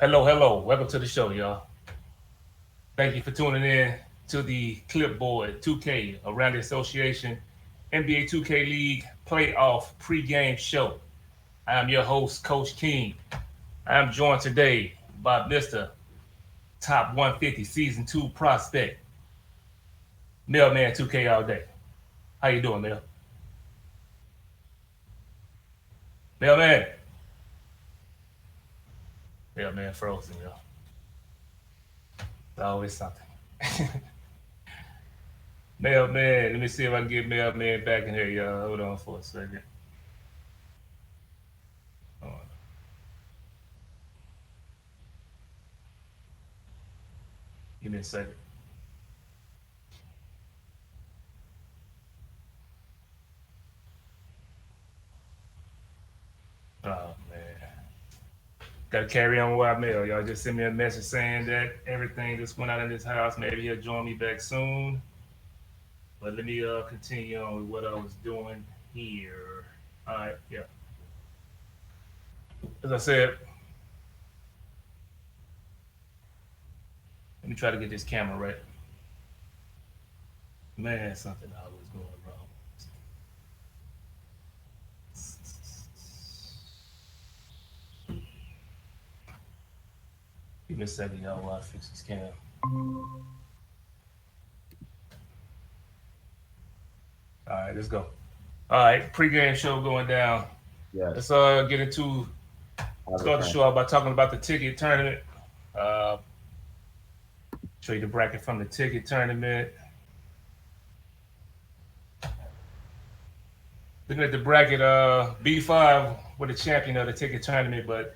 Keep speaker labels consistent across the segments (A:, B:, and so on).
A: Hello, hello. Welcome to the show, y'all. Thank you for tuning in to the Clipboard 2K around the association NBA 2K League playoff pregame show. I am your host, Coach King. I am joined today by Mr. Top 150 Season 2 prospect, Mailman 2K all day. How you doing, Mail? Mailman. Mailman frozen, yo. It's always something. Mailman, let me see if I can get Mailman back in here, y'all. Hold on for a second. Hold on. Give me a second. Oh man. Gotta carry on with our mail. Y'all just send me a message saying that everything just went out in this house. Maybe he'll join me back soon. But let me continue on with what I was doing here. All right, yeah. As I said, let me try to get this camera right. Man, something always going wrong. Give me a second, y'all, while I fix this cam. All right, let's go. All right, pregame show going down.
B: Yes.
A: Let's get into start the show out by talking about the ticket tournament. Uh, show you the bracket from the ticket tournament. Looking at the bracket, B5 were the champion of the ticket tournament, but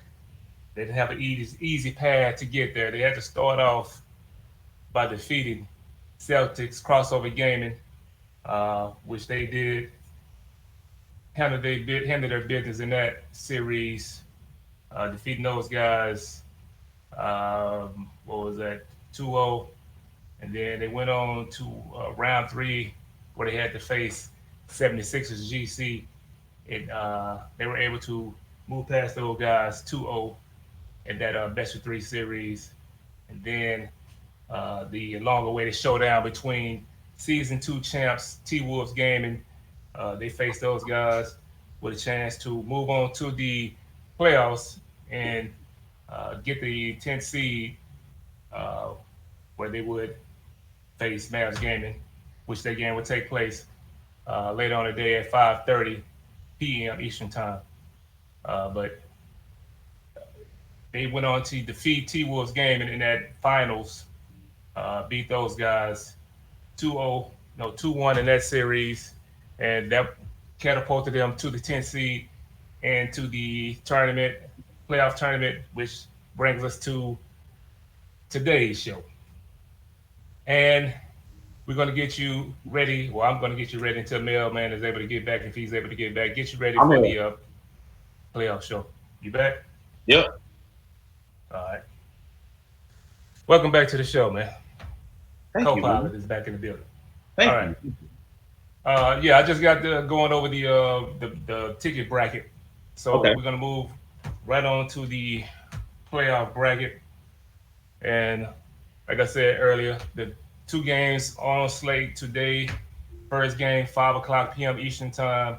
A: they didn't have an easy path to get there. They had to start off by defeating Celtics crossover gaming, which they did handle their business in that series, defeating those guys. What was that? 2-0, and then they went on to round three where they had to face 76ers GC, and they were able to move past those guys 2-0 in that best of three series, and then the long-awaited showdown between season two champs T Wolves Gaming. They faced those guys with a chance to move on to the playoffs and get the 10th seed, uh, where they would face Mavs Gaming, which that game would take place later on the day at 5:30 p.m. Eastern Time. But they went on to defeat T Wolves Gaming in that finals, beat those guys 2-0, no 2-1 in that series, and that catapulted them to the 10th seed and to the tournament, playoff tournament, which brings us to today's show. And we're going to get you ready. Well, I'm going to get you ready until Mailman is able to get back, if he's able to get back. Get you ready
B: I'm
A: for
B: here.
A: the playoff show. You back?
B: Yep.
A: All right. Welcome back to the show, man.
B: Thank you,
A: Co-pilot
B: man.
A: is back in the building.
B: Thank
A: All right.
B: you.
A: Yeah, I just got going over the ticket bracket, so
B: Okay.
A: we're gonna move right on to the playoff bracket. And like I said earlier, the two games on slate today. First game, 5 o'clock p.m. Eastern time.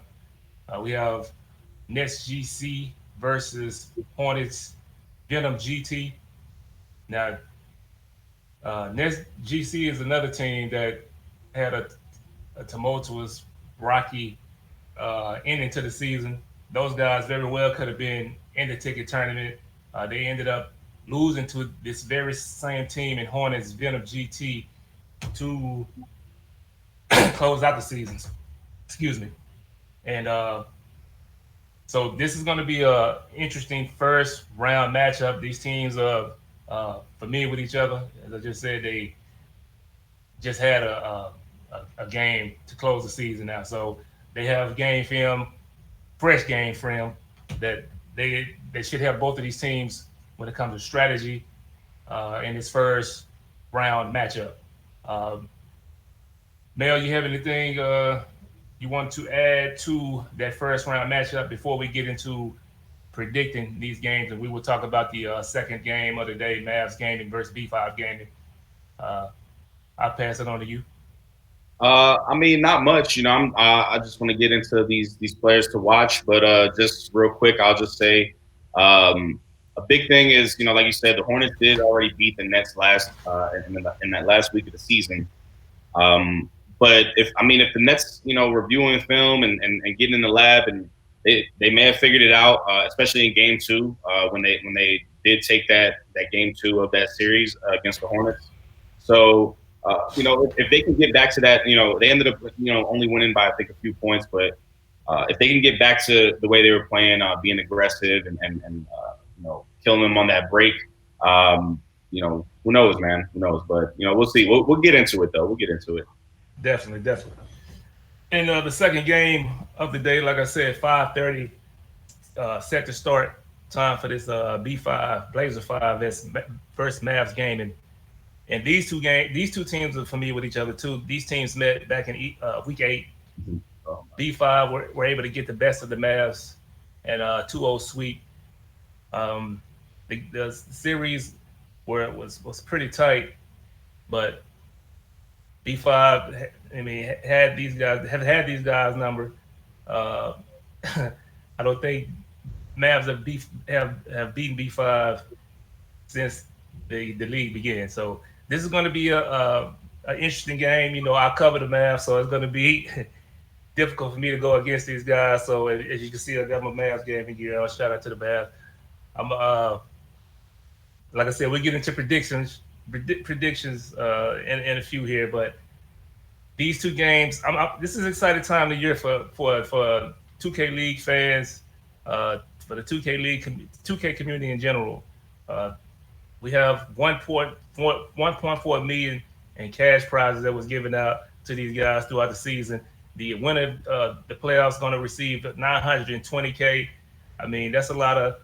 A: We have Nets GC versus Hornets Venom GT. Now, Nets GC is another team that had a tumultuous, rocky ending to the season. Those guys very well could have been in the ticket tournament. They ended up losing to this very same team in Hornets Venom GT to close out the seasons. Excuse me. And so this is going to be a interesting first round matchup. These teams are familiar with each other. As I just said, they just had a game to close the season out. So they have game film, fresh game film that they should have both of these teams when it comes to strategy in this first round matchup. Um, Mel, you have anything you want to add to that first round matchup before we get into predicting these games? And we will talk about the second game of the day, Mavs Gaming versus B5 Gaming. Uh, I'll pass it on to you.
B: I mean, not much. I just want to get into these players to watch, but just real quick, I'll just say a big thing is, like you said, the Hornets did already beat the Nets last in that last week of the season. But if the Nets, reviewing film and getting in the lab, and they may have figured it out, especially in Game 2 when they did take that Game 2 of that series against the Hornets. So if they can get back to that, they ended up only winning by I think a few points, but if they can get back to the way they were playing, being aggressive and killing them on that break, who knows, man? Who knows? But we'll see. We'll get into it though. We'll get into it.
A: Definitely. And the second game of the day, like I said, 5:30, set to start time for this B5 Blazer 5 versus Mavs game, and these two teams are familiar with each other too. These teams met back in week 8.
B: Mm-hmm.
A: B5 were able to get the best of the Mavs and 2-0 sweep. The series where it was pretty tight, but B5, had these guys number. I don't think Mavs have beaten B5 since the league began. So this is going to be a interesting game. I cover the Mavs, so it's going to be difficult for me to go against these guys. So as you can see, I got my Mavs game in gear. Shout out to the Mavs. I'm like I said, we'll get into predictions in a few here, but these two games, this is an exciting time of the year for 2K League fans, for the 2K League, 2K community in general. We have 1.4 million in cash prizes that was given out to these guys throughout the season. The winner of the playoffs is going to receive $920K. That's a lot of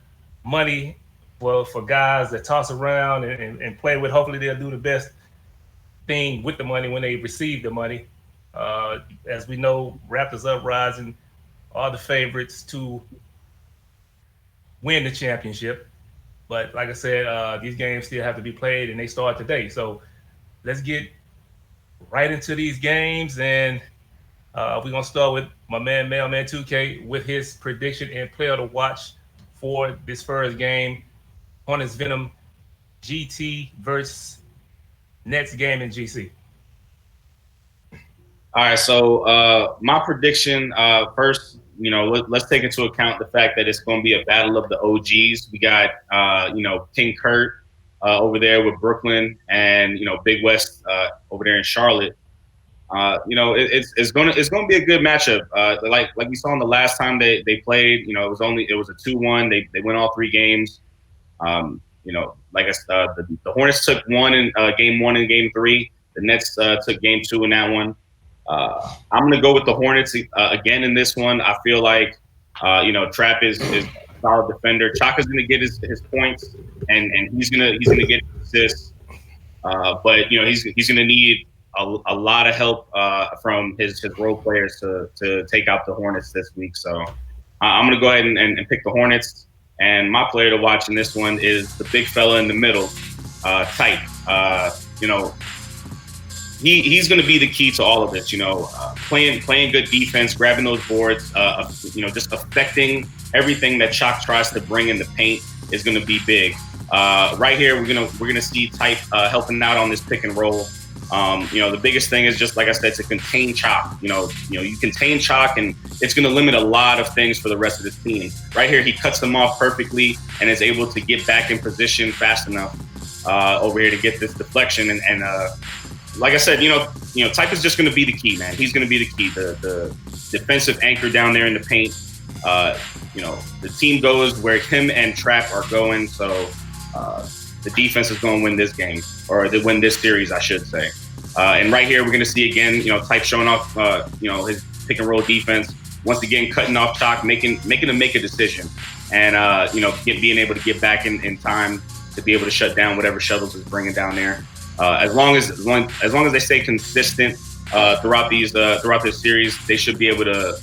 A: money for guys that toss around and play with. Hopefully they'll do the best thing with the money when they receive the money. As we know, Raptors Uprising are the favorites to win the championship. But like I said, these games still have to be played, and they start today. So let's get right into these games, and we're going to start with my man, Mailman 2K, with his prediction and player to watch for this first game. Hornets Venom GT versus Nets game in GC.
B: All right, so my prediction first, let's take into account the fact that it's going to be a battle of the OGs. We got King Kurt over there with Brooklyn, and Big West over there in Charlotte. It's going to be a good matchup. Like we saw in the last time they played, it was a 2-1. They win all 3 games. Like I said, the Hornets took one in game 1 and game 3. The Nets took game 2 in that one. I'm going to go with the Hornets again in this one. I feel like Trap is a solid defender. Chaka's going to get his points, and he's going to get assists. But he's going to need a lot of help from his role players to take out the Hornets this week. So I'm going to go ahead and pick the Hornets. And my player to watch in this one is the big fella in the middle, Type. He's going to be the key to all of this. Playing good defense, grabbing those boards, just affecting everything that Chalk tries to bring in the paint is going to be big. Right here, we're gonna see Type helping out on this pick and roll. The biggest thing is just like I said, to contain Chalk. You contain Chalk, and it's going to limit a lot of things for the rest of the team. Right here, he cuts them off perfectly and is able to get back in position fast enough over here to get this deflection. And like I said, Type is just going to be the key, man. He's going to be the key, the defensive anchor down there in the paint. The team goes where him and Trap are going, so the defense is going to win this game, or they win this series, I should say. And right here, we're going to see again, Type showing off, his pick and roll defense. Once again, cutting off Chalk, making him make a decision, and being able to get back in time to be able to shut down whatever Shuttles is bringing down there. As long as they stay consistent throughout this series, they should be able to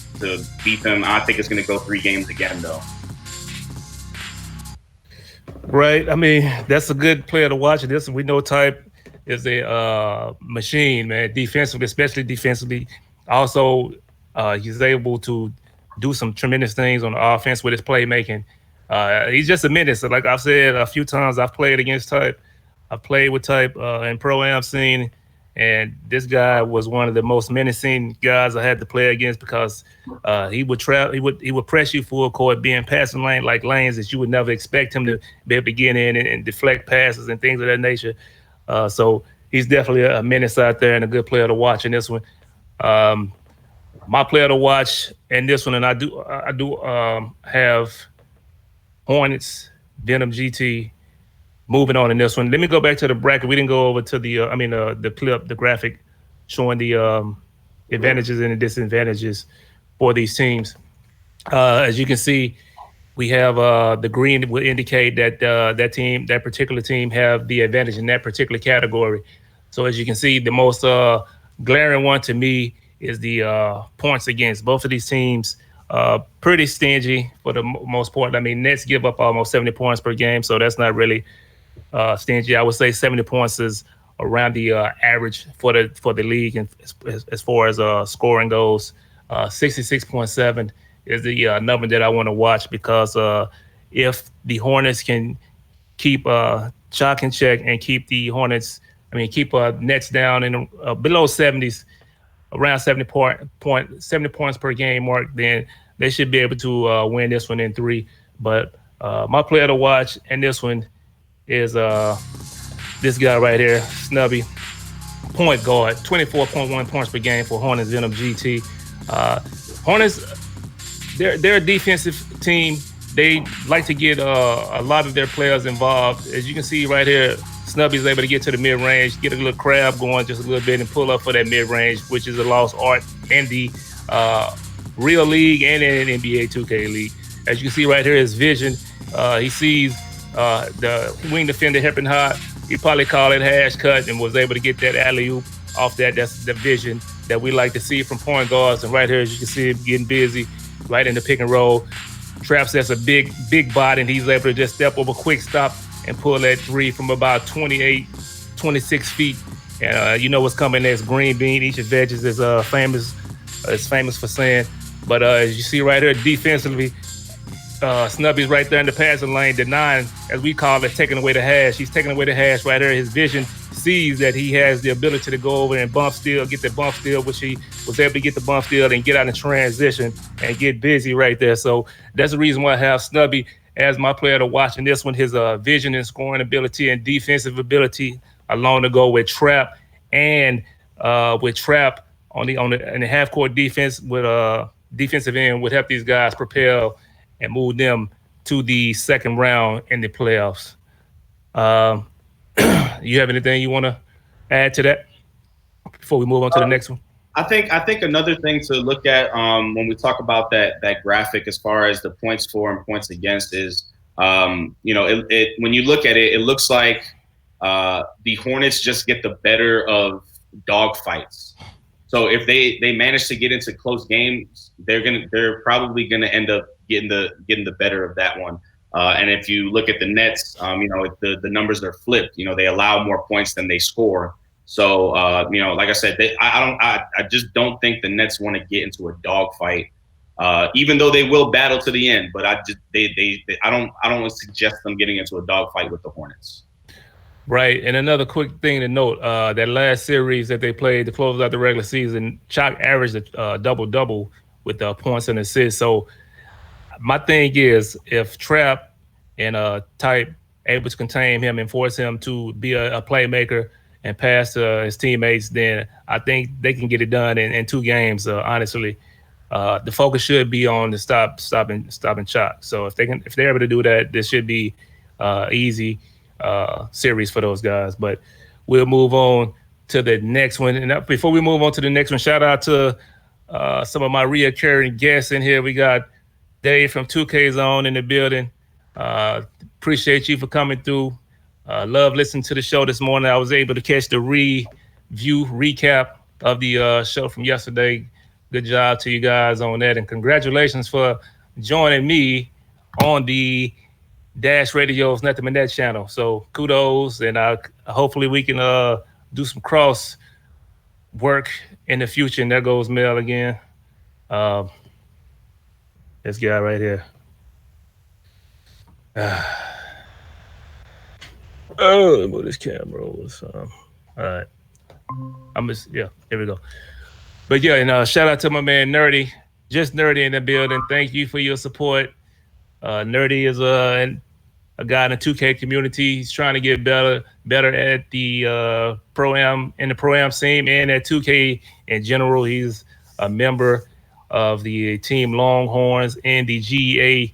B: beat them. I think it's going to go 3 games again, though.
A: Right. That's a good player to watch. We know Type is a machine, man, defensively, especially defensively. Also, he's able to do some tremendous things on the offense with his playmaking. He's just a menace. Like I've said a few times, I've played against Type. I've played with Type in Pro-Am scene, and this guy was one of the most menacing guys I had to play against because he would he would press you full court, being passing lanes that you would never expect him to be able to get in and deflect passes and things of that nature. So he's definitely a menace out there and a good player to watch in this one. Um, my player to watch in this one, and I do have Hornets, Venom GT, moving on in this one. Let me go back to the bracket. We didn't go over to the clip, the graphic showing the advantages and the disadvantages for these teams. As you can see, we have the green will indicate that that particular team, have the advantage in that particular category. So as you can see, the most glaring one to me is the points against. Both of these teams pretty stingy for the most part. I mean, Nets give up almost 70 points per game, so that's not really stingy. I would say 70 points is around the average for the league, and as far as scoring goes, 66.7 is the number that I want to watch because if the Hornets can keep Chalk in check and keep the Hornets, keep Nets down in below 70s, around 70 points per game mark, then they should be able to win this one in three. But my player to watch in this one is this guy right here, Snubby, point guard, 24.1 points per game for Hornets Venom GT. Hornets, they're a defensive team. They like to get a lot of their players involved. As you can see right here, Snubby's able to get to the mid-range, get a little crab going just a little bit and pull up for that mid-range, which is a lost art in the real league and in NBA 2K league. As you can see right here, his vision, he sees the wing defender hipping hot. He probably called it hash cut and was able to get that alley-oop off that. That's the vision that we like to see from point guards. And right here, as you can see him getting busy right in the pick and roll. Traps that's a big body, and he's able to just step over, quick stop, and pull that three from about 28, 26 feet. And you know what's coming next. Green bean, each of veggies is famous for saying. But as you see right here, defensively, Snubby's right there in the passing lane, denying, as we call it, taking away the hash. He's taking away the hash right there. His vision sees that he has the ability to go over and bump steal, get the bump steal, which he was able to get the bump steal and get out in transition and get busy right there. So that's the reason why I have Snubby as my player to watch in this one. His vision and scoring ability and defensive ability, along to go with Trap, and with Trap on the half court defense with defensive end would help these guys propel and move them to the second round in the playoffs. You have anything you want to add to that before we move on to the next one?
B: I think another thing to look at when we talk about that graphic as far as the points for and points against is, when you look at it, it looks like the Hornets just get the better of dog fights. So if they manage to get into close games, they're probably gonna end up getting the better of that one. And if you look at the Nets, the numbers are flipped. They allow more points than they score. So like I said, I just don't think the Nets want to get into a dogfight, even though they will battle to the end. But I don't suggest them getting into a dogfight with the Hornets.
A: Right, and another quick thing to note: that last series that they played to close out the regular season, Chalk averaged a double with points and assists. So my thing is, if Trap and Type able to contain him and force him to be a playmaker and pass his teammates, then I think they can get it done in 2 games. Honestly, the focus should be on the stopping Chalk. So if they're able to do that, this should be easy series for those guys. But we'll move on to the next one. And before we move on to the next one, shout out to some of my reoccurring guests in here. We got Dave from 2K Zone in the building. Appreciate you for coming through. Love listening to the show this morning. I was able to catch the recap of the show from yesterday. Good job to you guys on that, and congratulations for joining me on the Dash Radio's Nothing But Net channel. So kudos, and hopefully we can do some cross work in the future. And there goes Mel again. This guy right here. Move this camera over. So, all right. Here we go. But yeah, and shout out to my man Nerdy, just Nerdy in the building. Thank you for your support. Nerdy is a guy in the 2K community. He's trying to get better at the pro am scene and at 2K in general. He's a member of the team Longhorns and the GA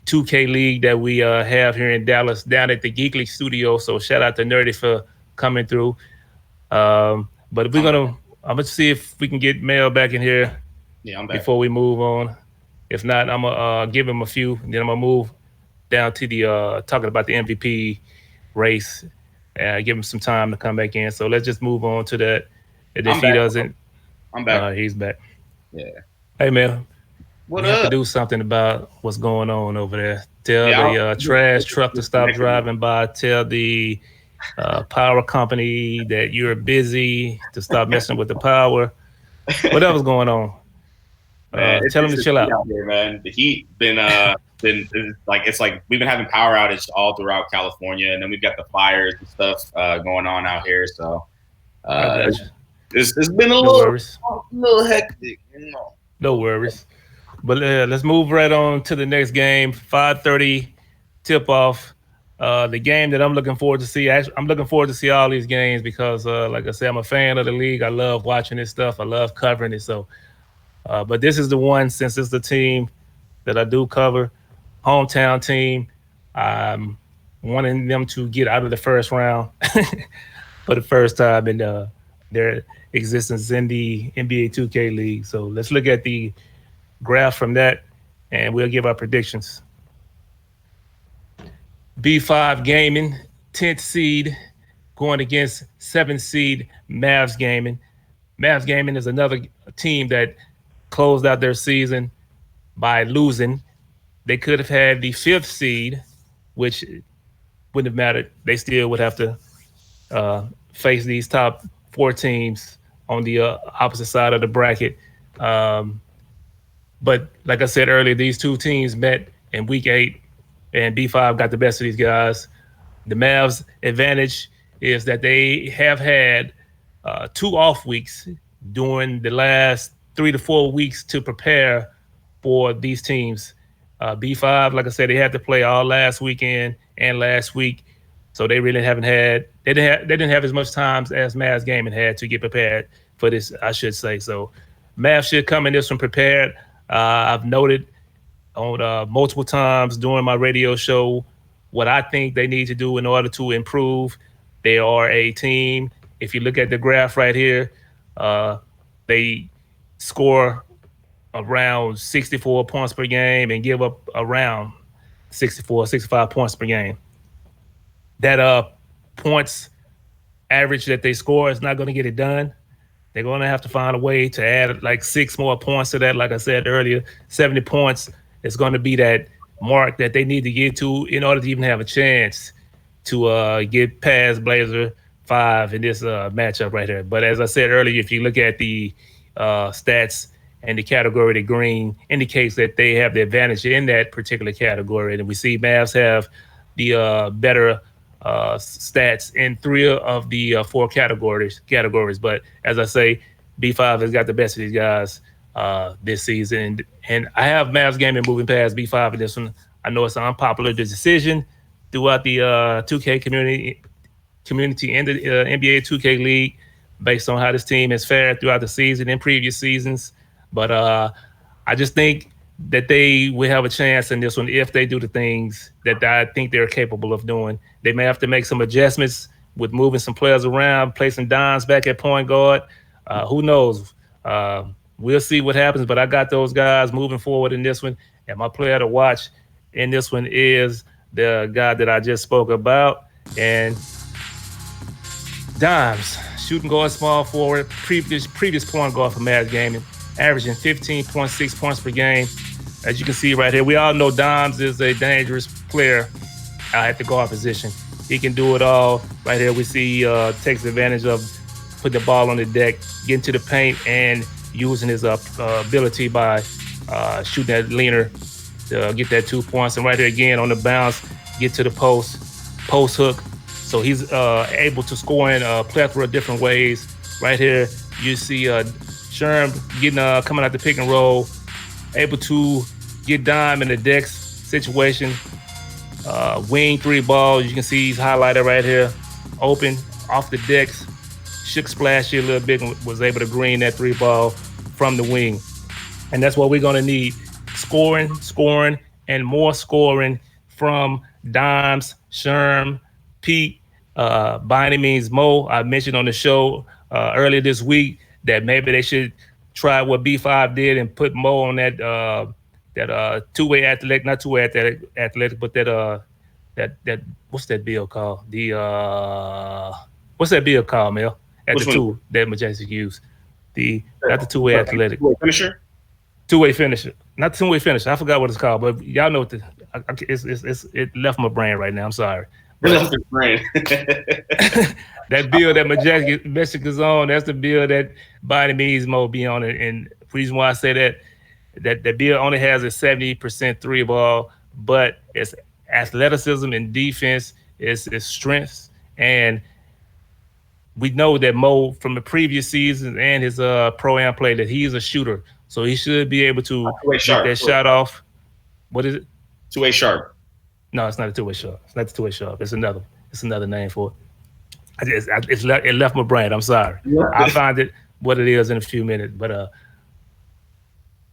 A: 2K league that we have here in Dallas down at the Geekly studio. So shout out to Nerdy for coming through. But I'm gonna see if we can get Mel back in here
B: Yeah, I'm back.
A: before we move on. If not, I'm gonna give him a few, and then I'm gonna move down to the talking about the MVP race. Give him some time to come back in. So let's just move on to that. And if
B: I'm
A: he
B: back.
A: doesn't,
B: I'm back.
A: he's back.
B: Yeah.
A: Hey man,
B: What
A: we have to
B: up?
A: do something about what's going on over there. Tell
B: Yeah,
A: the trash truck to stop driving by. Tell the power company that you're busy to stop messing with the power. Whatever's going on,
B: Man,
A: tell them to chill out.
B: here, man. The heat been it's like we've been having power outage all throughout California, and then we've got the fires and stuff going on out here. So
A: I got you.
B: it's been a
A: No
B: little
A: worries.
B: hectic, you know.
A: No worries. But let's move right on to the next game. 5:30 tip off. The game that I'm looking forward to see. Actually, I'm looking forward to see all these games because, like I said, I'm a fan of the league. I love watching this stuff. I love covering it. So, but this is the one since it's the team that I do cover, hometown team. I'm wanting them to get out of the first round for the first time in their existence in the NBA 2K league. So let's look at the graph from that, and we'll give our predictions. B5 Gaming, 10th seed, going against 7th seed Mavs Gaming. Mavs Gaming is another team that closed out their season by losing. They could have had the 5th seed, which wouldn't have mattered. They still would have to face these top 4 teams on the opposite side of the bracket. But like I said earlier, these two teams met in week 8, and B5 got the best of these guys. The Mavs' advantage is that they have had 2 off weeks during the last 3 to 4 weeks to prepare for these teams. B5, like I said, they had to play all last weekend and last week, so they really haven't had. They didn't have as much time as Mavs Gaming had to get prepared for this, I should say. So Mavs should come in this one prepared. I've noted on multiple times during my radio show what I think they need to do in order to improve. They are a team. If you look at the graph right here, they score around 64 points per game and give up around 65 points per game. That points average that they score is not going to get it done. They're going to have to find a way to add like 6 more points to that. Like I said earlier, 70 points is going to be that mark that they need to get to in order to even have a chance to get past Blazer 5 in this matchup right here. But as I said earlier, if you look at the stats and the category, the green indicates that they have the advantage in that particular category. And we see Mavs have the better stats in 3 of the 4 categories. But as I say, B5 has got the best of these guys this season. And I have Mavs Gaming moving past B5 in this one. I know it's an unpopular decision throughout the 2K community and the NBA 2K league based on how this team has fared throughout the season and previous seasons. But I just think that they will have a chance in this one if they do the things that I think they're capable of doing. They may have to make some adjustments with moving some players around, placing Dons back at point guard. Who knows? We'll see what happens, but I got those guys moving forward in this one. And my player to watch in this one is the guy that I just spoke about. And Dimes, shooting guard, small forward, previous point guard for Mavs Gaming, averaging 15.6 points per game. As you can see right here, we all know Dimes is a dangerous player at the guard position. He can do it all. Right here, we see takes advantage of putting the ball on the deck, getting to the paint, and using his ability by shooting that leaner to get that 2 points. And right here again on the bounce, get to the post hook. So he's able to score in a plethora of different ways. Right here, you see Sherm getting coming out the pick and roll, able to get Dime in the Dex situation. Wing three ball, you can see he's highlighted right here. Open off the Dex, shook splash here a little bit and was able to green that three ball from the wing. And that's what we're going to need. Scoring, and more scoring from Dimes, Sherm, Pete, by any means Mo. I mentioned on the show earlier this week that maybe they should try what B5 did and put Mo on that two-way athletic, not two-way athletic, but that what's that bill called? What's that bill called, Mel? At
B: Which
A: the
B: one?
A: two that Majestic used. Not the two-way athletic.
B: Finisher?
A: Two-way finisher. Not the two-way finisher. I forgot what it's called, but y'all know what it left my brain right now. I'm sorry.
B: It left your brain.
A: That bill that Majestic is on, that's the bill that by any means Mo be on it. And the reason why I say that bill only has a 70% three ball, but it's athleticism and defense, it's strengths. And we know that Mo from the previous season and his pro-am play that he's a shooter. So he should be able to get that shot off. What is it?
B: Two-way sharp.
A: No, it's not a two-way sharp. It's not the two-way sharp. It's another name for it. It left my brain. I'm sorry.
B: Yeah.
A: I'll find it what it is in a few minutes. But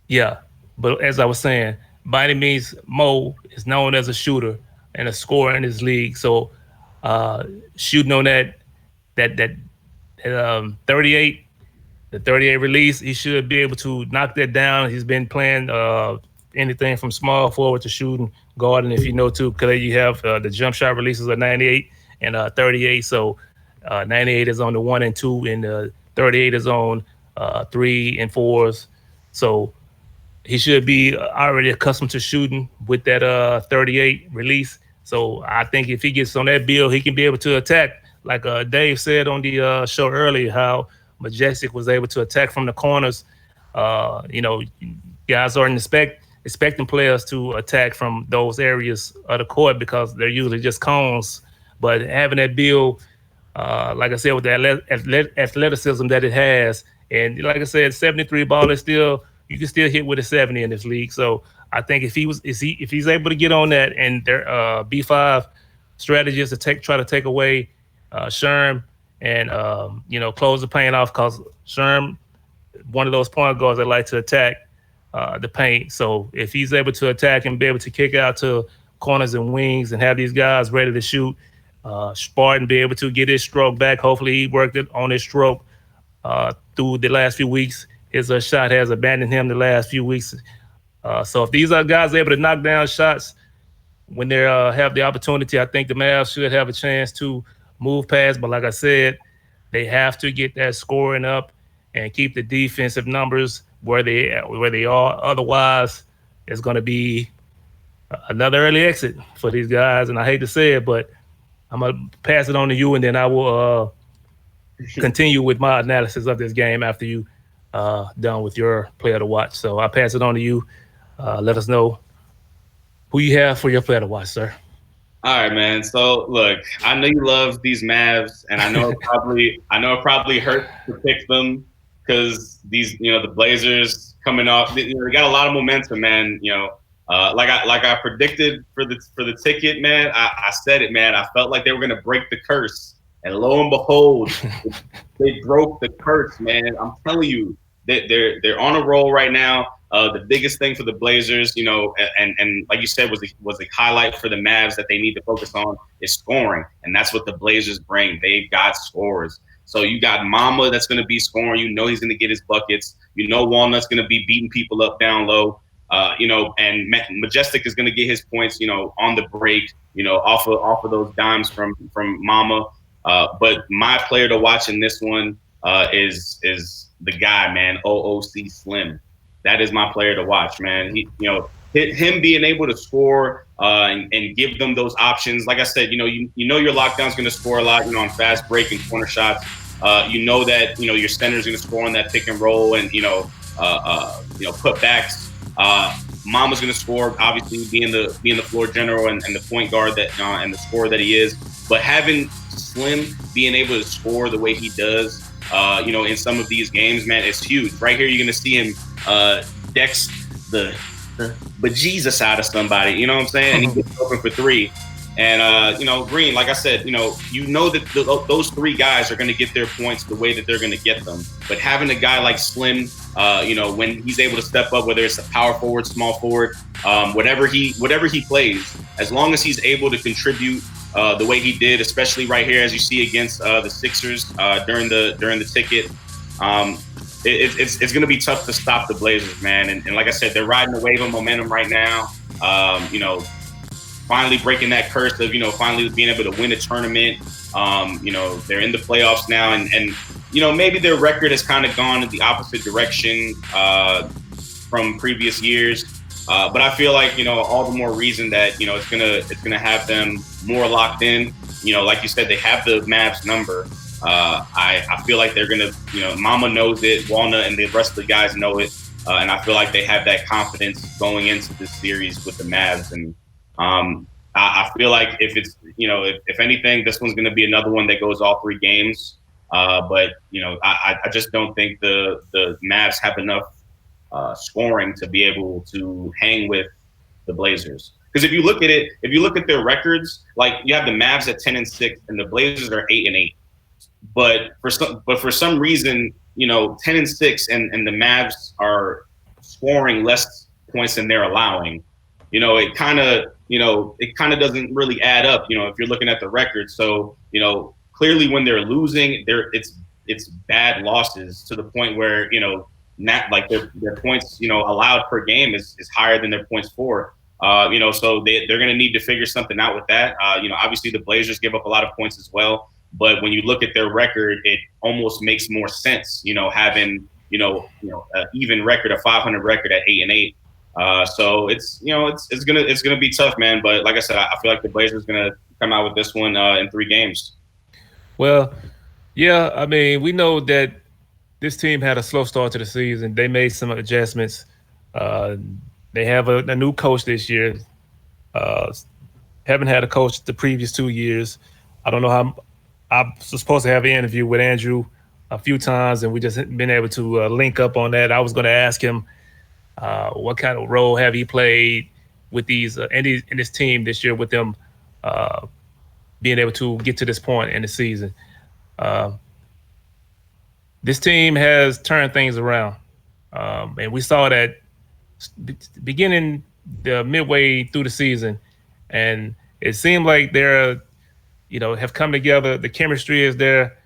A: yeah. But as I was saying, by any means, Mo is known as a shooter and a scorer in his league. So shooting on that 38, the 38 release, he should be able to knock that down. He's been playing anything from small forward to shooting, guarding, if you know too, because you have the jump shot releases are 98 and 38. So 98 is on the 1 and 2, and 38 is on 3 and 4s. So he should be already accustomed to shooting with that 38 release. So I think if he gets on that bill, he can be able to attack. Like Dave said on the show earlier, how Majestic was able to attack from the corners. Guys aren't expecting players to attack from those areas of the court because they're usually just cones. But having that build, like I said, with the athleticism that it has, and like I said, 73 ball is still, you can still hit with a 70 in this league. So I think if he's able to get on that, and their B5 strategy is to try to take away Sherm and close the paint off, because Sherm, one of those point guards that like to attack the paint. So if he's able to attack and be able to kick out to corners and wings and have these guys ready to shoot, Spartan be able to get his stroke back. Hopefully he worked it on his stroke through the last few weeks. His shot has abandoned him the last few weeks. So if these are guys able to knock down shots when they have the opportunity, I think the Mavs should have a chance to move past. But like I said, they have to get that scoring up and keep the defensive numbers where they are. Otherwise, it's going to be another early exit for these guys. And I hate to say it, but I'm going to pass it on to you, and then I will continue with my analysis of this game after you done with your player to watch. So I'll pass it on to you. Let us know who you have for your player to watch, sir.
B: All right, man. So look, I know you love these Mavs, and I know it probably hurts to pick them because these, the Blazers coming off, they got a lot of momentum, man. Like I predicted for the ticket, man. I said it, man. I felt like they were gonna break the curse, and lo and behold, they broke the curse, man. I'm telling you, they're on a roll right now. The biggest thing for the Blazers, and like you said, was a highlight for the Mavs that they need to focus on is scoring, and that's what the Blazers bring. They've got scorers. So you got Mama that's going to be scoring. He's going to get his buckets. Walnut's going to be beating people up down low. And Majestic is going to get his points, on the break, off of those dimes from Mama. But my player to watch in this one is the guy, man, OOC Slim. That is my player to watch, man. Him being able to score and give them those options. Like I said, your lockdown's going to score a lot, on fast break and corner shots. That your center's going to score on that pick and roll and putbacks. Mama's going to score, obviously being the floor general and the point guard that and the scorer that he is. But having Slim being able to score the way he does, in some of these games, man, it's huge. Right here, you're gonna see him dex the bejesus out of somebody. You know what I'm saying? And he gets open for three. And Green, like I said, that those three guys are going to get their points the way that they're going to get them. But having a guy like Slim, when he's able to step up, whether it's a power forward, small forward, whatever he plays, as long as he's able to contribute the way he did, especially right here, as you see against the Sixers during the ticket. It's going to be tough to stop the Blazers, man. And like I said, they're riding the wave of momentum right now. Finally breaking that curse of, finally being able to win a tournament. They're in the playoffs now, and maybe their record has kind of gone in the opposite direction from previous years. But I feel like, all the more reason that, it's gonna have them more locked in. Like you said, they have the Mavs number. I feel like they're gonna, Mama knows it, Walnut and the rest of the guys know it, and I feel like they have that confidence going into this series with the Mavs. And I feel like if it's, if anything, this one's gonna be another one that goes all three games. But I just don't think the Mavs have enough scoring to be able to hang with the Blazers. Because if you look at their records, like you have the Mavs at 10-6 and the Blazers are 8-8. But for some reason, 10-6 and the Mavs are scoring less points than they're allowing. It kind of doesn't really add up. If you're looking at the record, so clearly when they're losing, it's bad losses to the point where not like their points allowed per game is higher than their points for. So they're going to need to figure something out with that. Obviously the Blazers give up a lot of points as well. But when you look at their record, it almost makes more sense, having, an even record, a 500 record at 8-8. So it's gonna be tough, man. But like I said, I feel like the Blazers gonna come out with this one in 3 games.
A: Well, yeah, I mean, we know that this team had a slow start to the season. They made some adjustments. They have a new coach this year. Haven't had a coach the previous 2 years. I don't know how. I was supposed to have an interview with Andrew a few times, and we just haven't been able to link up on that. I was going to ask him what kind of role have he played with these in this team this year, with them being able to get to this point in the season. This team has turned things around, and we saw that beginning the midway through the season, and it seemed like they're have come together. The chemistry is there.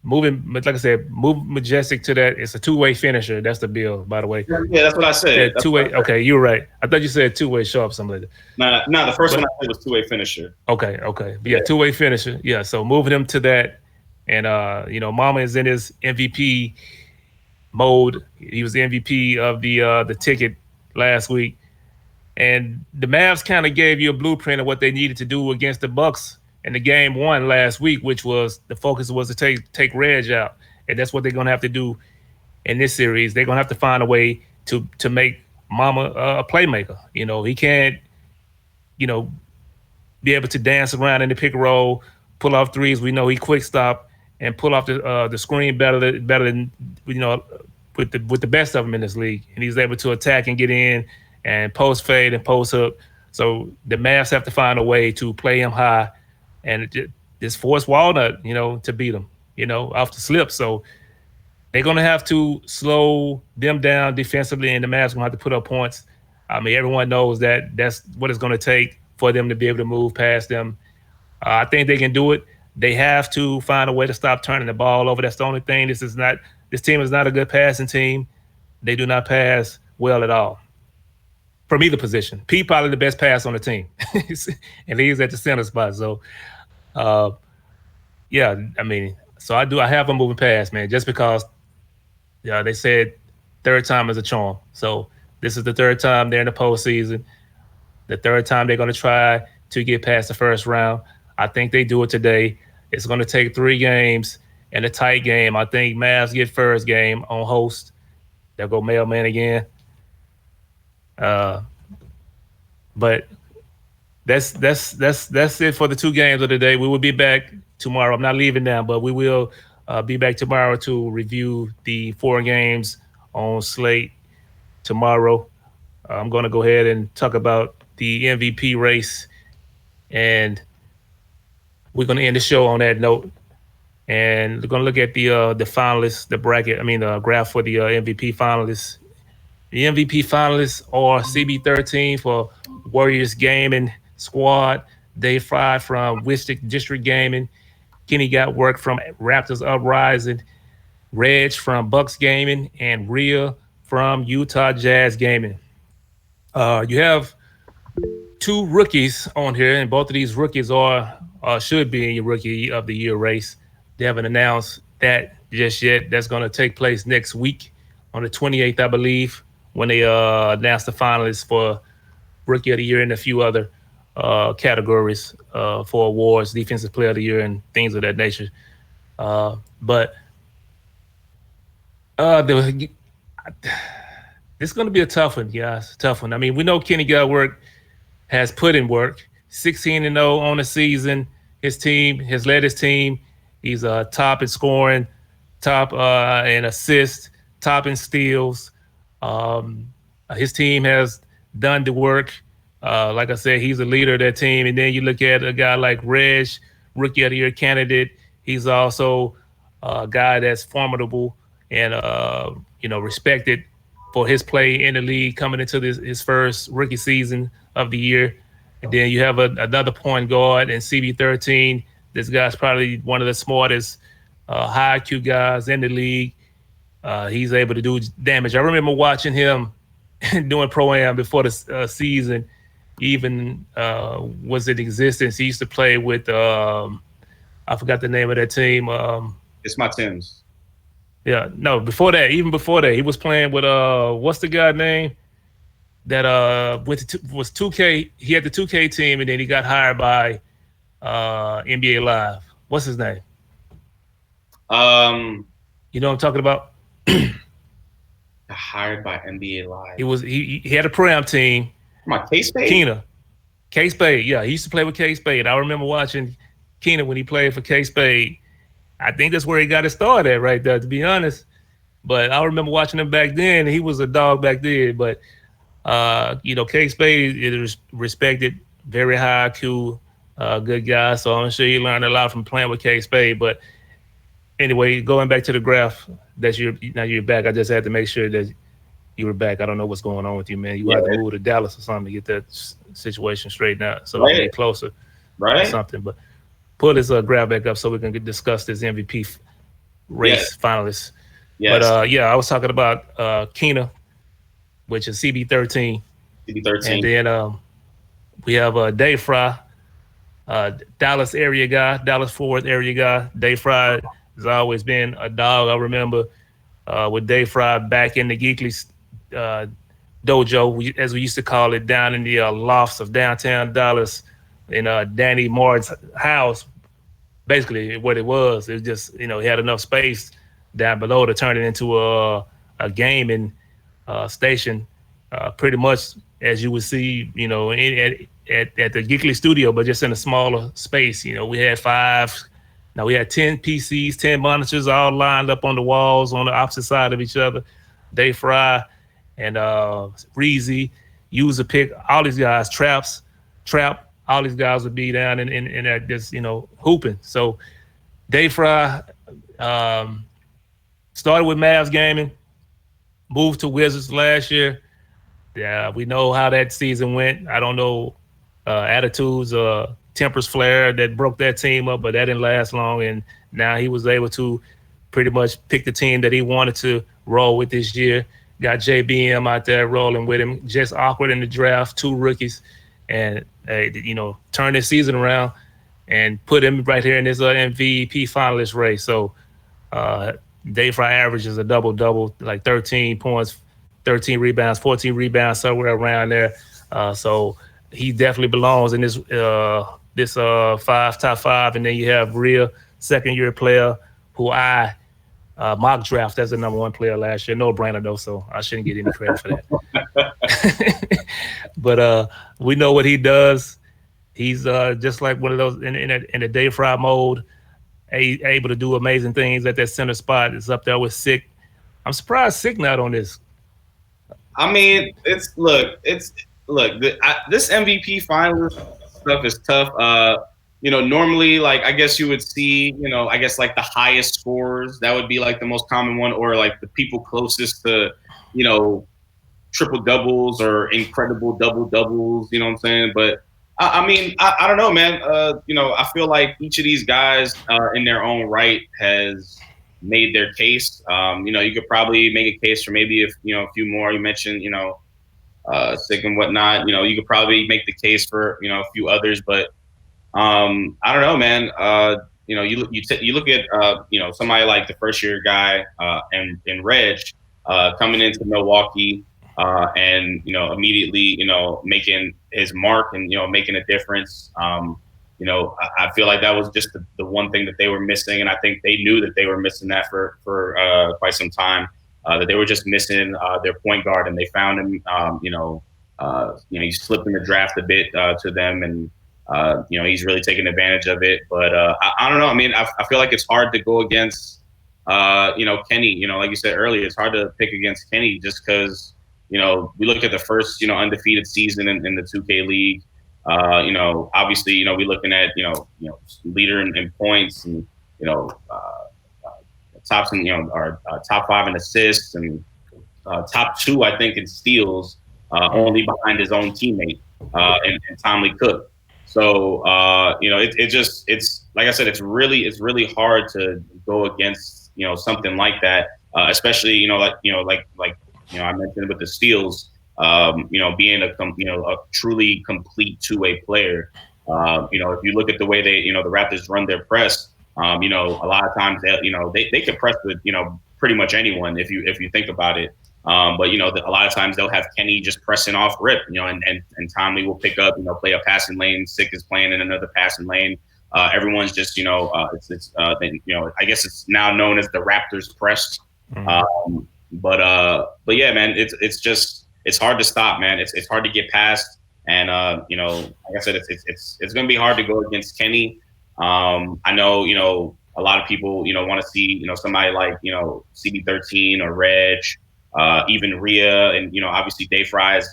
A: Moving, like I said, move majestic to that. It's a 2-way finisher. That's the bill, by the way.
B: Yeah, that's what I said.
A: That 2-way. Okay, you're right. I thought you said 2-way sharp, something like that.
B: No, the first one I said was 2-way finisher.
A: Okay. But yeah, 2-way finisher. Yeah, so moving him to that, and Mama is in his MVP mode. He was the MVP of the ticket last week. And the Mavs kind of gave you a blueprint of what they needed to do against the Bucks in the game 1 last week, which was the focus was to take Reg out, and that's what they're gonna have to do in this series. They're gonna have to find a way to make Mama a playmaker. He can't, be able to dance around in the pick and roll, pull off threes. We know he quick stop and pull off the screen better than with the best of them in this league, and he's able to attack and get in and post fade and post hook. So the Mavs have to find a way to play him high and just force Walnut, to beat him, off the slip. So they're going to have to slow them down defensively, and the Mavs going to have to put up points. I mean, everyone knows that that's what it's going to take for them to be able to move past them. I think they can do it. They have to find a way to stop turning the ball over. That's the only thing. This team is not a good passing team. They do not pass well at all. From either position. P probably the best pass on the team. And he's at the center spot. So, yeah, I mean, so I have them moving past, man, just because they said third time is a charm. So this is the third time they're in the postseason. The third time they're going to try to get past the first round. I think they do it today. It's going to take 3 games and a tight game. I think Mavs get first game on host. They'll go mailman again. But that's it for the 2 games of the day. We will be back tomorrow. I'm not leaving now, but we will be back tomorrow to review the 4 games on slate tomorrow. I'm going to go ahead and talk about the MVP race, and we're going to end the show on that note. And we're going to look at the finalists, the bracket. I mean, the graph for the MVP finalists. The MVP finalists are CB13 for Warriors Gaming Squad, Dave Fry from Wistic District Gaming, Kenny Got Work from Raptors Uprising, Reg from Bucks Gaming, and Rhea from Utah Jazz Gaming. You have 2 rookies on here, and both of these rookies are should be in your Rookie of the Year race. They haven't announced that just yet. That's going to take place next week on the 28th, I believe, when they announce the finalists for Rookie of the Year and a few other categories for awards, Defensive Player of the Year, and things of that nature. But this is going to be a tough one, guys. Tough one. I mean, we know Kenny Godwork has put in work. 16-0 on the season. His team has led his team. He's top in scoring, top in assists, top in steals. His team has done the work. Like I said, he's a leader of that team. And then you look at a guy like Reg, Rookie of the Year candidate. He's also a guy that's formidable and respected for his play in the league coming into his first rookie season of the year. And then you have another point guard in CB13. This guy's probably one of the smartest high IQ guys in the league. He's able to do damage. I remember watching him doing Pro-Am before the season even was in existence. He used to play with, I forgot the name of that team.
B: It's my Tims.
A: Yeah, no, before that, even before that, he was playing with, what's the guy name? That was 2K. He had the 2K team, and then he got hired by NBA Live. What's his name? You know what I'm talking about?
B: Hired by NBA Live.
A: He had a Pro-Am team.
B: My K-Spade?
A: Keena. K-Spade, yeah. He used to play with K-Spade. I remember watching Keena when he played for K-Spade. I think that's where he got his start at right there, to be honest. But I remember watching him back then. He was a dog back then. But, K-Spade is respected, very high IQ, good guy. So I'm sure you learned a lot from playing with K-Spade. But anyway, going back to the graph, now you're back. I just had to make sure that you were back. I don't know what's going on with you, man. You have to move to Dallas or something to get that situation straightened out so I can get closer or something. But pull this graph back up so we can discuss this MVP race finalists. Yes. But I was talking about Keena, which is CB13. And then we have Dave Fry, Dallas area guy, Dallas Fort Worth area guy. Dave Fry has always been a dog. I remember with Dave Fry back in the Geekly dojo, as we used to call it, down in the lofts of downtown Dallas in Danny Martin's house. Basically what it was just, he had enough space down below to turn it into a gaming station, pretty much as you would see, at the Geekly studio, but just in a smaller space. We had 10 PCs, 10 monitors all lined up on the walls on the opposite side of each other. Dave Fry and Reezy, User Pick, all these guys, Trap, all these guys would be down in that just, hooping. So Dave Fry started with Mavs Gaming, moved to Wizards last year. Yeah, we know how that season went. I don't know attitudes, tempers flare that broke that team up, but that didn't last long. And now he was able to pretty much pick the team that he wanted to roll with this year. Got JBM out there rolling with him. Just awkward in the draft, 2 rookies, and turn this season around and put him right here in this MVP finalist race. So Dave Fry averages a double-double, like 13 points, 13 rebounds, 14 rebounds, somewhere around there. So he definitely belongs in this top 5. And then you have Rhea, second-year player, who I mock draft as the number 1 player last year. No brainer though, so I shouldn't get any credit for that. But we know what he does. He's just like one of those in a Dave Fry mode, able to do amazing things at that center spot. It's up there with Sick. I'm surprised Sick not on this.
B: I mean, this MVP finalist stuff is tough. Normally, like I guess you would see, I guess like the highest scores, that would be like the most common one, or like the people closest to, you know, triple doubles or incredible double doubles. You know what I'm saying? But I mean, I don't know, man. I feel like each of these guys, in their own right, has made their case. You could probably make a case for maybe if a few more. You mentioned, Sick and whatnot. You could probably make the case for a few others, but I don't know, man. You look at somebody like the first year guy and Reg coming into Milwaukee and immediately making his mark and making a difference. I feel like that was just the one thing that they were missing, and I think they knew that they were missing that for quite some time. That they were just missing their point guard, and they found him. He slipped in the draft a bit to them, and he's really taking advantage of it. But I don't know. I mean, I feel like it's hard to go against, Kenny. Like you said earlier, it's hard to pick against Kenny just because, we look at the first, undefeated season in the 2K League. Obviously, we're looking at, leader in points and, tops and, our top 5 in assists and top 2, I think, in steals, only behind his own teammate and Tommy Cook. So it's like I said, it's really hard to go against something like that, especially I mentioned with the steals, being a truly complete two-way player. If you look at the way they the Raptors run their press, a lot of times they can press with pretty much anyone if you think about it. But a lot of times they'll have Kenny just pressing off rip, and Tommy will pick up, play a passing lane. Sick is playing in another passing lane. Everyone's just, I guess it's now known as the Raptors press.
A: Mm-hmm.
B: But yeah, man, it's hard to stop, man. It's hard to get past, and like I said, it's going to be hard to go against Kenny. I know, a lot of people, want to see, somebody like, CB13 or Reg. Even Rhea and obviously Dave Fry's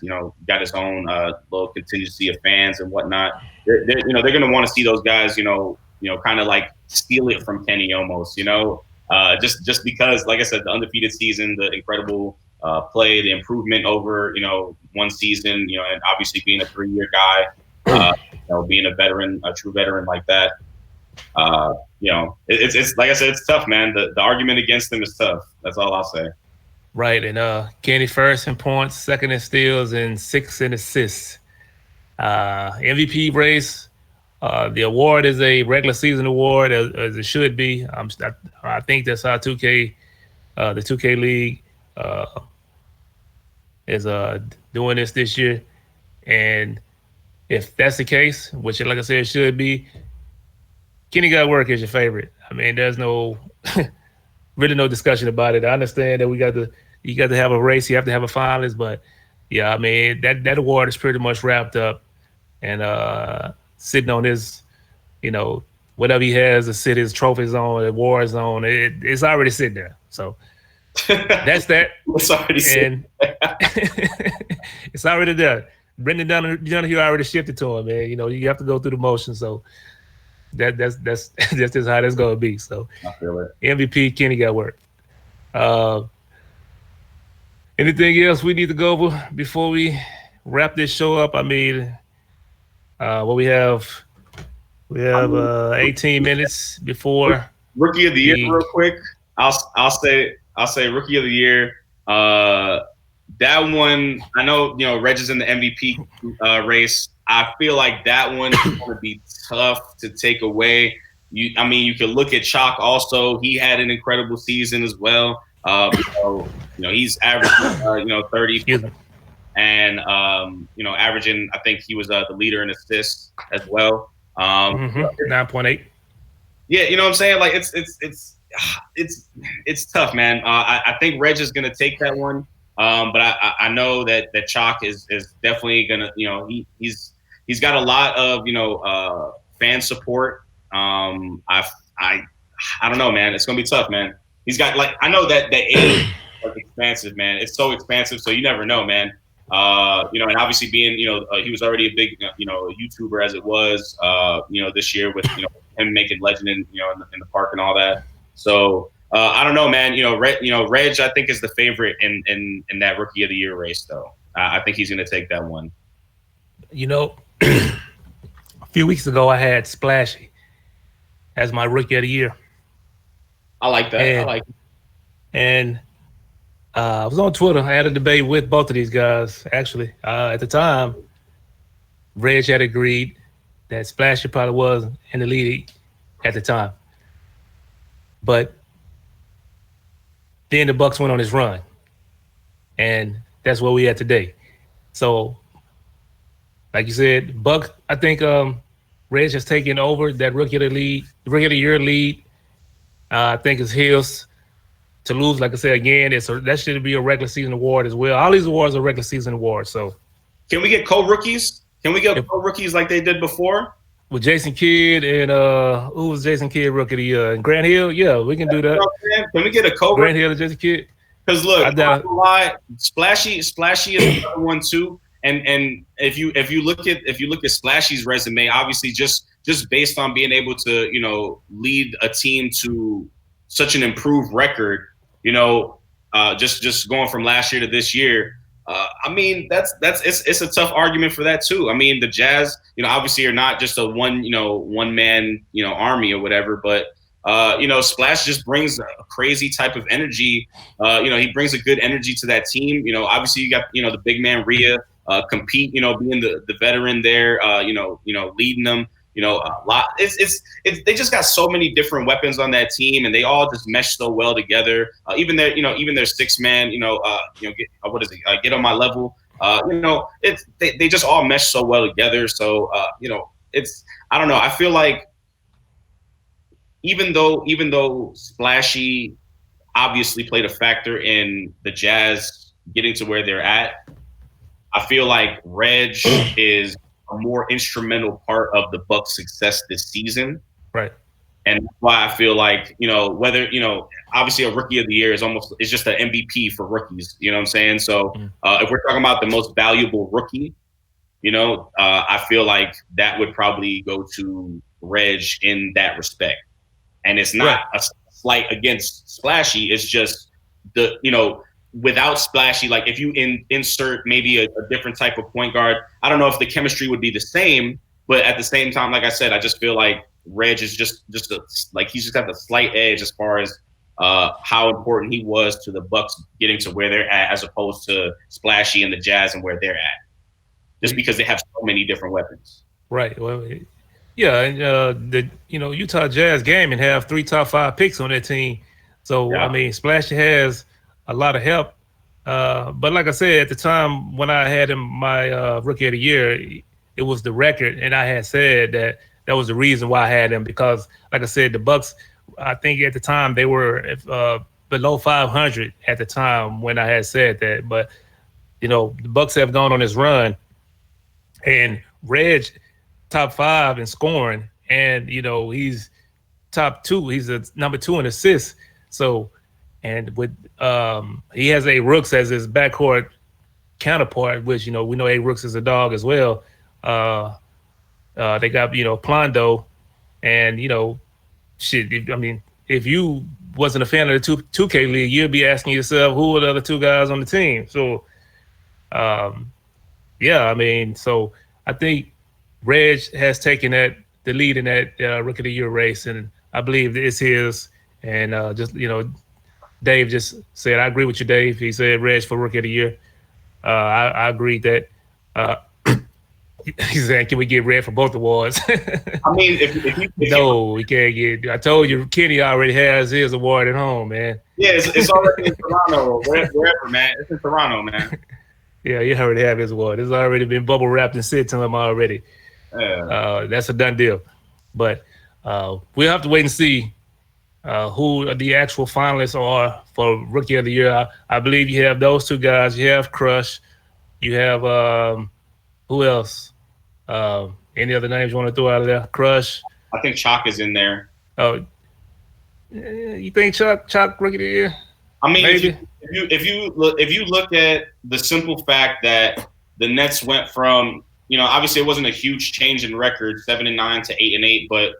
B: got his own little contingency of fans and whatnot. They're going to want to see those guys kind of like steal it from Kenny almost, just because, like I said, the undefeated season, the incredible play, the improvement over one season, and obviously being a 3-year guy, being a veteran, a true veteran like that. It's like I said, it's tough, man. The argument against them is tough. That's all I'll say.
A: Right, and Kenny first in points, second in steals, and 6th in assists. MVP race. The award is a regular season award, as it should be. I think that's how the 2K League is doing this year. And if that's the case, which, like I said, it should be, Kenny Got Work is your favorite. I mean, there's no really no discussion about it. I understand that you got to have a race, you have to have a finalist, but yeah, I mean that award is pretty much wrapped up and sitting on his, whatever he has to sit his trophies on, awards on, it's already sitting there. So that's that.
B: It's already
A: and it's already there. Brendan Dunahue already shifted to him, man. You have to go through the motions. So that's just how that's gonna be. So
B: I feel it.
A: MVP Kenny Got Work. Anything else we need to go over before we wrap this show up? I mean, we have 18 minutes before
B: Rookie of the Year, real quick. I'll say Rookie of the Year. That one, I know Reg is in the MVP race. I feel like that one is going to be tough to take away. You can look at Chalk also. He had an incredible season as well. He's averaging 30 and averaging, I think he was the leader in assists as well.
A: 9.8.
B: Yeah, you know what I'm saying? Like it's tough, man. I think Reg is gonna take that one. But I know that Chalk is definitely gonna, he's He's got a lot of fan support. I don't know, man. It's gonna be tough, man. He's got I know that the age is expansive, man. It's so expansive, so you never know, man. And obviously being, he was already a big, YouTuber as it was, this year with, him making legend in the park and all that. So I don't know, man. Reg, I think is the favorite in that Rookie of the Year race, though. I think he's going to take that one.
A: A few weeks ago, I had Splashy as my Rookie of the Year.
B: I like that.
A: And I was on Twitter. I had a debate with both of these guys, actually. At the time, Reg had agreed that Splashy probably was in the league at the time. But then the Bucks went on his run. And that's where we at today. So, like you said, Buck, I think Reg has taken over that Rookie of the Year lead. I think it's his to lose. Like I said again, that should be a regular season award as well. All these awards are regular season awards. So,
B: can we get co-rookies? Can we get co-rookies like they did before?
A: With Jason Kidd and who was Jason Kidd Rookie of the Year? And Grant Hill? Yeah, we can do that.
B: Can we get a co-rookie?
A: Grant Hill and Jason Kidd?
B: Because look, I'm not gonna lie, Splashy is another one too. And if you look at Splashy's resume, obviously just based on being able to lead a team to such an improved record, just going from last year to this year. I mean, it's a tough argument for that too. I mean, the Jazz, obviously are not just a one man army or whatever, but Splash just brings a crazy type of energy. He brings a good energy to that team. Obviously you got the big man Rhea compete. Being the veteran there. Leading them. A lot. They just got so many different weapons on that team, and they all just mesh so well together. Even their six man. Get on my level. They just all mesh so well together. So I don't know. I feel like even though Splashy obviously played a factor in the Jazz getting to where they're at, I feel like Reg is a more instrumental part of the Bucks' success this season.
A: Right.
B: And that's why I feel like, whether, obviously a Rookie of the Year is just an MVP for rookies, you know what I'm saying? So if we're talking about the most valuable rookie, I feel like that would probably go to Reg in that respect. And it's not a slight against Splashy. It's just without Splashy, like if you insert maybe a different type of point guard, I don't know if the chemistry would be the same, but at the same time, like I said, I just feel like Reg is just he's just got the slight edge as far as how important he was to the Bucks getting to where they're at, as opposed to Splashy and the Jazz and where they're at, just because they have so many different weapons.
A: Right. Well, yeah, and the Utah Jazz game and have 3 top 5 picks on their team. So I mean, Splashy has a lot of help. But like I said, at the time when I had him my Rookie of the Year, it was the record, and I had said that was the reason why I had him, because, like I said, the Bucks, I think at the time they were below 500 at the time when I had said that. But the Bucks have gone on this run, and Reg top 5 in scoring, and he's top 2. He's a number 2 in assists. So, and with he has A Rooks as his backcourt counterpart, which we know A Rooks is a dog as well. They got Plondo, and shit. I mean, if you wasn't a fan of the 2K league, you'd be asking yourself, who are the other 2 guys on the team? So, I mean, so I think Reg has taken the lead in that Rookie of the Year race, and I believe it's his. And Dave just said, I agree with you, Dave. He said Reg for Rookie of the Year. I agree that. He said, can we get Reg for both awards?
B: I mean,
A: no, we can't get. I told you, Kenny already has his award at home, man.
B: Yeah, it's already in Toronto, wherever, man. It's in Toronto, man.
A: Yeah, you already have his award. It's already been bubble wrapped and sent to him already. That's a done deal. But we'll have to wait and see who the actual finalists are for Rookie of the Year. I believe you have those 2 guys. You have Crush. You have who else? Any other names you want to throw out of there? Crush.
B: I think Chalk is in there.
A: Oh, you think Chuck rookie of the year?
B: I mean,
A: Maybe.
B: if you look at the simple fact that the Nets went from, obviously it wasn't a huge change in record, 7-9 to 8-8, but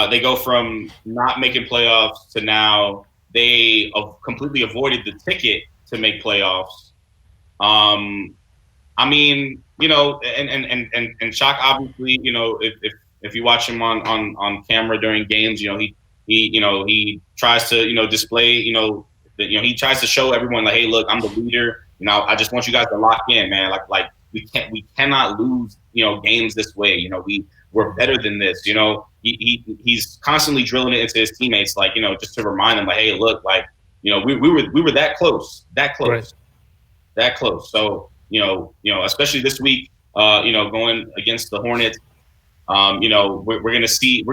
B: they go from not making playoffs to now they completely avoided the ticket to make playoffs. I mean, and Chalk obviously, if you watch him on camera during games, he tries to display, he tries to show everyone like, hey, look, I'm the leader. I just want you guys to lock in, man. Like we cannot lose games this way. We're better than this. He's constantly drilling it into his teammates, like just to remind them, like, hey, look, like we were that close,
A: Right.
B: that close. So especially this week, going against the Hornets, we're gonna see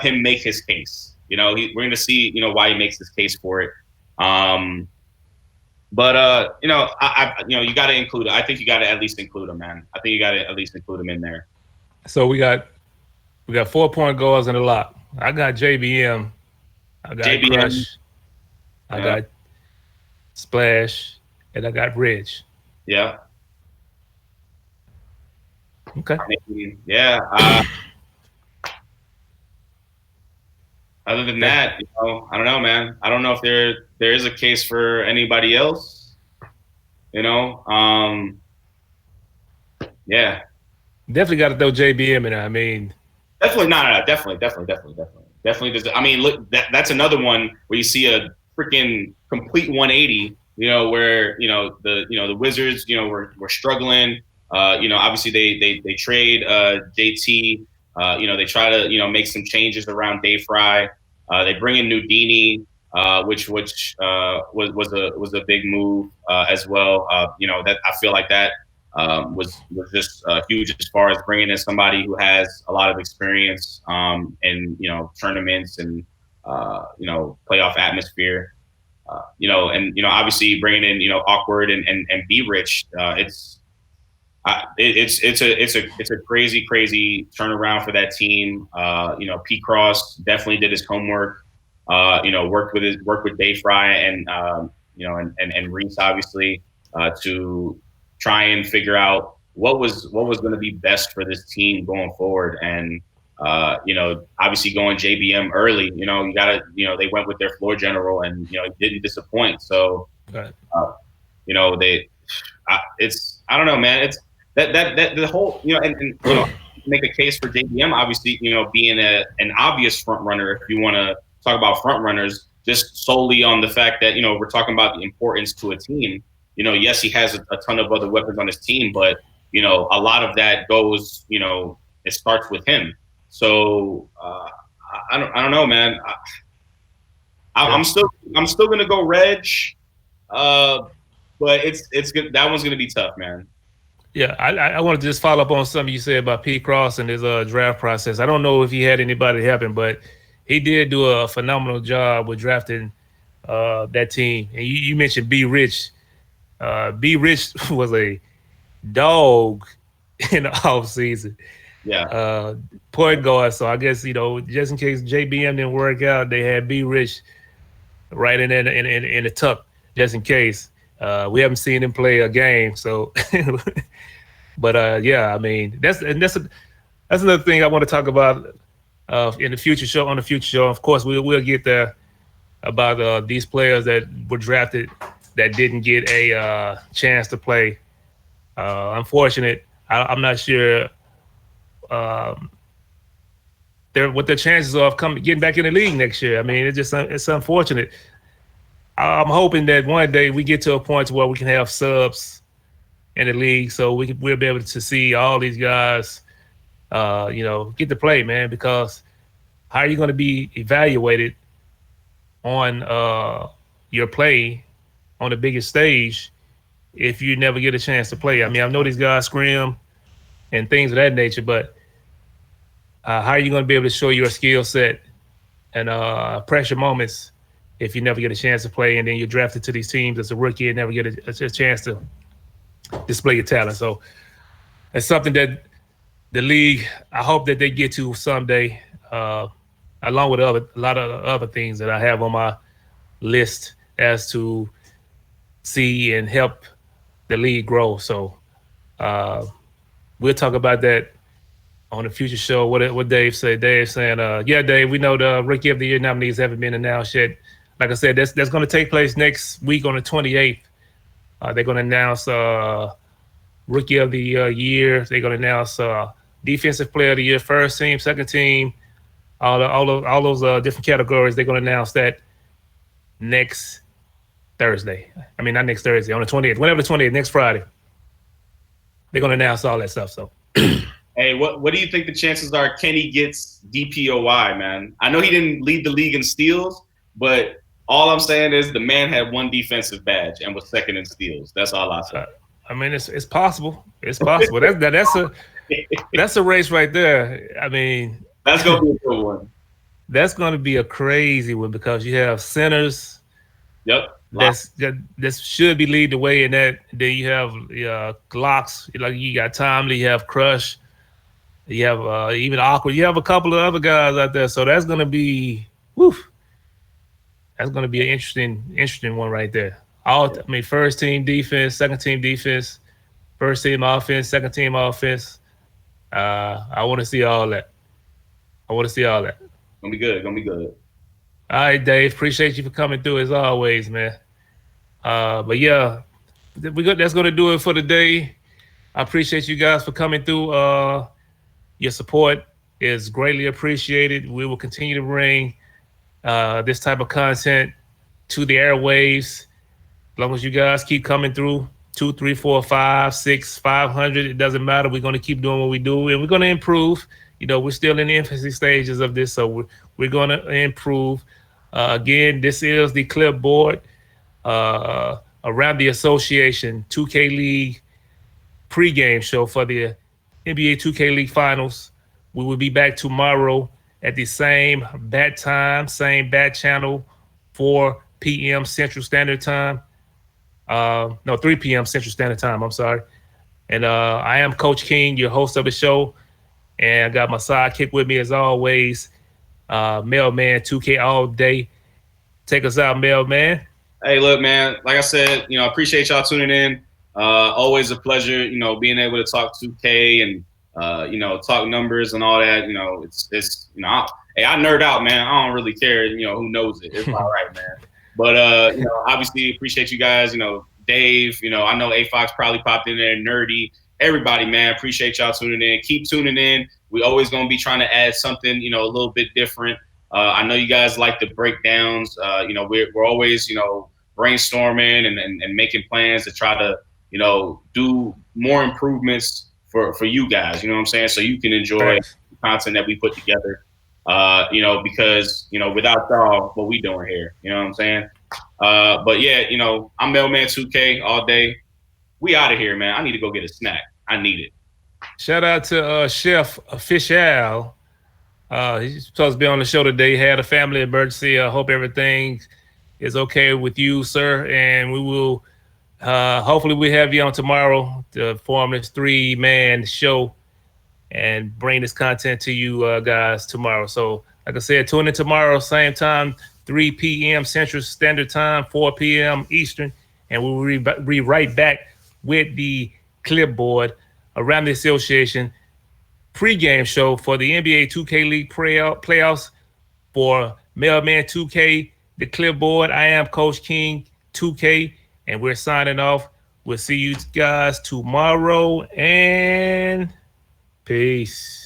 B: him make his case. We're gonna see why he makes his case for it. But you got to include it. I think you got to at least include him, man. I think you got to at least include him in there.
A: So we got 4-point guards in the lock. I got JBM. I got
B: JBM.
A: Crush. I got Splash, and I got Ridge.
B: Yeah.
A: Okay.
B: I mean, yeah. Other than that, I don't know, man. I don't know if there is a case for anybody else. Yeah.
A: Definitely got to throw JBM in there. I mean,
B: definitely not. Definitely. I mean, look, that's another one where you see a freaking complete 180. Where the Wizards, were struggling. Obviously they trade JT. They try to make some changes around Day Fry. They bring in Nudini, which was a big move as well. That I feel like that was just huge as far as bringing in somebody who has a lot of experience in tournaments and playoff atmosphere. Obviously bringing in Awkward and Be Rich. It's a crazy turnaround for that team. P. Cross definitely did his homework. Worked with Day Fry and Reese obviously to try and figure out what was going to be best for this team going forward. And obviously going JBM early. You gotta they went with their floor general and it didn't disappoint. So
A: right.
B: I don't know, man. It's that the whole and make a case for JBM obviously being an obvious front runner if you want to talk about front runners just solely on the fact that we're talking about the importance to a team. Yes, he has a ton of other weapons on his team, but a lot of that goes it starts with him. So I don't know, man. I'm still gonna go Reg, but it's good. That one's gonna be tough, man.
A: Yeah, I want to just follow up on something you said about P. Cross and his draft process. I don't know if he had anybody help him, but he did do a phenomenal job with drafting that team. And you mentioned B. Rich. B. Rich was a dog in the offseason.
B: Yeah.
A: Point guard. So I guess, just in case JBM didn't work out, they had B. Rich right in the tuck, just in case. We haven't seen him play a game, so but yeah, I mean that's another thing I want to talk about in the future show. On the future show, of course, we'll get there about these players that were drafted that didn't get a chance to play. Unfortunate. I'm not sure what their chances are of getting back in the league next year. I mean, it's unfortunate. I'm hoping that one day we get to a point where we can have subs in the league, so we'll be able to see all these guys, get to play, man. Because how are you going to be evaluated on your play on the biggest stage if you never get a chance to play? I mean, I know these guys scrim and things of that nature, but how are you going to be able to show your skill set and pressure moments if you never get a chance to play, and then you're drafted to these teams as a rookie and never get a chance to display your talent? So it's something that the league, I hope that they get to someday, along with a lot of other things that I have on my list as to see and help the league grow. So uh, we'll talk about that on a future show. What Dave said. Dave saying, yeah, Dave, we know the Rookie of the Year nominees haven't been announced yet. Like I said, that's going to take place next week on the 28th. They're going to announce Rookie of the Year. They're going to announce Defensive Player of the Year, first team, second team, all those different categories. They're going to announce that next Thursday. I mean, not next Thursday, on the 28th. Whenever the 28th, next Friday. They're going to announce all that stuff. So.
B: Hey, what do you think the chances are Kenny gets DPOY, man? I know he didn't lead the league in steals, but all I'm saying is the man had one defensive badge and was second in steals. That's all I say.
A: I mean, it's possible. It's possible. That's a race right there. I mean,
B: that's gonna be a good one.
A: That's going to be a crazy one because you have centers.
B: Yep.
A: This should be lead the way in that. Then you have Glocks. Like you got Tomley, you have Crush, you have even Awkward. You have a couple of other guys out there. So that's going to be, that's going to be an interesting one right there. I mean, first team defense, second team defense, first team offense, second team offense. I want to see all that.
B: Gonna be good.
A: All right, Dave. Appreciate you for coming through as always, man. But yeah, that's going to do it for today. I appreciate you guys for coming through. Your support is greatly appreciated. We will continue to bring this type of content to the airwaves. As long as you guys keep coming through, 2, 3, 4, 5, 6, 500, it doesn't matter. We're going to keep doing what we do, and we're going to improve. You know, we're still in the infancy stages of this, so we're going to improve. Again, this is the Clipboard around the association 2K League pregame show for the NBA 2K League Finals. We will be back tomorrow at the same bat time, same bat channel, 4 p.m. Central Standard Time. 3 p.m. Central Standard Time, I'm sorry. And I am Coach King, your host of the show. And I got my sidekick with me as always, Mailman 2K all day. Take us out, Mailman.
B: Hey, look, man, like I said, I appreciate y'all tuning in. Always a pleasure, being able to talk 2K and, talk numbers and all that. I nerd out, man. I don't really care, who knows it. It's all right, man. But, obviously appreciate you guys, Dave, I know A-Fox probably popped in there, Nerdy. Everybody, man, appreciate y'all tuning in. Keep tuning in. We always going to be trying to add something, a little bit different. I know you guys like the breakdowns. We're always, brainstorming and making plans to try to, do more improvements for you guys, you know what I'm saying? So you can enjoy the content that we put together, because, without y'all, what we doing here, you know what I'm saying? But yeah, I'm Mailman 2K all day. We out of here, man. I need to go get a snack. I need it.
A: Shout out to Chef Official. He's supposed to be on the show today. He had a family emergency. I hope everything is okay with you, sir. And we will hopefully we have you on tomorrow to form this 3-man show and bring this content to you guys tomorrow. So like I said, tune in tomorrow, same time, 3 p.m. Central Standard Time, 4 p.m. Eastern. And we will be right back with the Clipboard around the association pregame show for the NBA 2K League playoffs for Mailman 2K, the Clipboard. I am Coach King 2K, and we're signing off. We'll see you guys tomorrow, and peace.